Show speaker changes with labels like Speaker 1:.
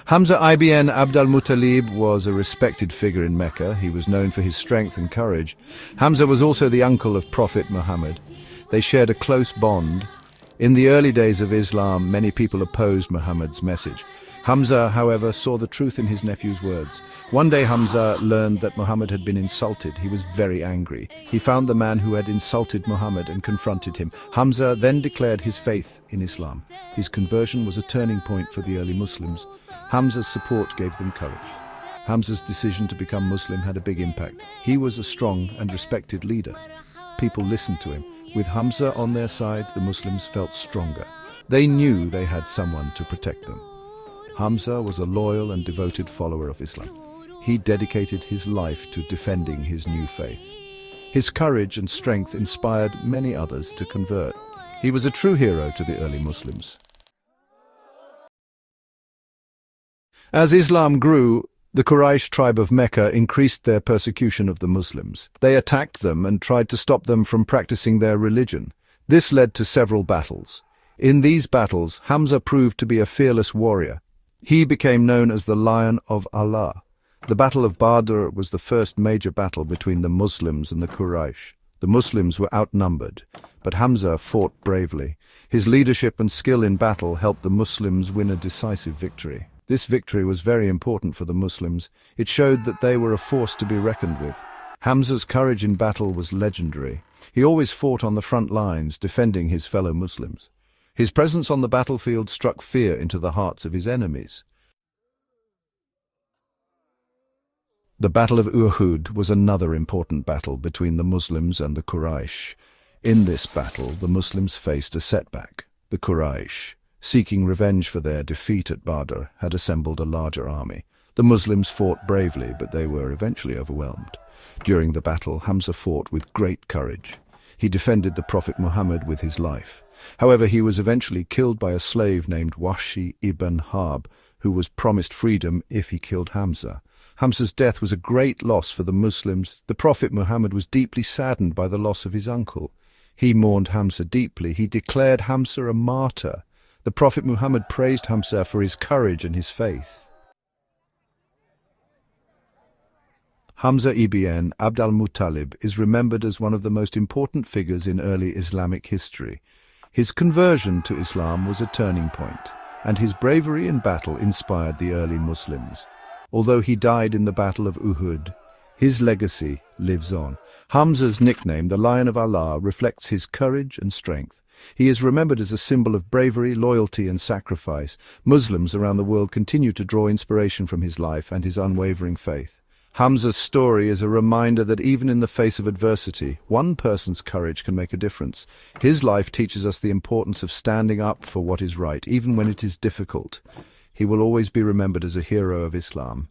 Speaker 1: Hamza ibn Abd al-Muttalib was a respected figure in Mecca. He was known for his strength and courage. Hamza was also the uncle of Prophet Muhammad. They shared a close bond. In the early days of Islam, many people opposed Muhammad's message. Hamza, however, saw the truth in his nephew's words. One day Hamza learned that Muhammad had been insulted. He was very angry. He found the man who had insulted Muhammad and confronted him. Hamza then declared his faith in Islam. His conversion was a turning point for the early Muslims. Hamza's support gave them courage. Hamza's decision to become Muslim had a big impact. He was a strong and respected leader. People listened to him. With Hamza on their side, the Muslims felt stronger. They knew they had someone to protect them. Hamza was a loyal and devoted follower of Islam. He dedicated his life to defending his new faith. His courage and strength inspired many others to convert. He was a true hero to the early Muslims. As Islam grew, the Quraysh tribe of Mecca increased their persecution of the Muslims. They attacked them and tried to stop them from practicing their religion. This led to several battles. In these battles, Hamza proved to be a fearless warrior. He became known as the Lion of Allah. The Battle of Badr was the first major battle between the Muslims and the Quraysh. The Muslims were outnumbered, but Hamza fought bravely. His leadership and skill in battle helped the Muslims win a decisive victory. This victory was very important for the Muslims. It showed that they were a force to be reckoned with. Hamza's courage in battle was legendary. He always fought on the front lines, defending his fellow Muslims. His presence on the battlefield struck fear into the hearts of his enemies. The Battle of Uhud was another important battle between the Muslims and the Quraysh. In this battle, the Muslims faced a setback. The Quraysh, seeking revenge for their defeat at Badr, had assembled a larger army. The Muslims fought bravely, but they were eventually overwhelmed. During the battle, Hamza fought with great courage. He defended the Prophet Muhammad with his life. However, he was eventually killed by a slave named Wahshi ibn Harb, who was promised freedom if he killed Hamza. Hamza's death was a great loss for the Muslims. The Prophet Muhammad was deeply saddened by the loss of his uncle. He mourned Hamza deeply. He declared Hamza a martyr. The Prophet Muhammad praised Hamza for his courage and his faith. Hamza ibn Abd al-Muttalib is remembered as one of the most important figures in early Islamic history. His conversion to Islam was a turning point, and his bravery in battle inspired the early Muslims. Although he died in the Battle of Uhud, his legacy lives on. Hamza's nickname, the Lion of Allah, reflects his courage and strength. He is remembered as a symbol of bravery, loyalty, and sacrifice. Muslims around the world continue to draw inspiration from his life and his unwavering faith. Hamza's story is a reminder that even in the face of adversity, one person's courage can make a difference. His life teaches us the importance of standing up for what is right, even when it is difficult. He will always be remembered as a hero of Islam.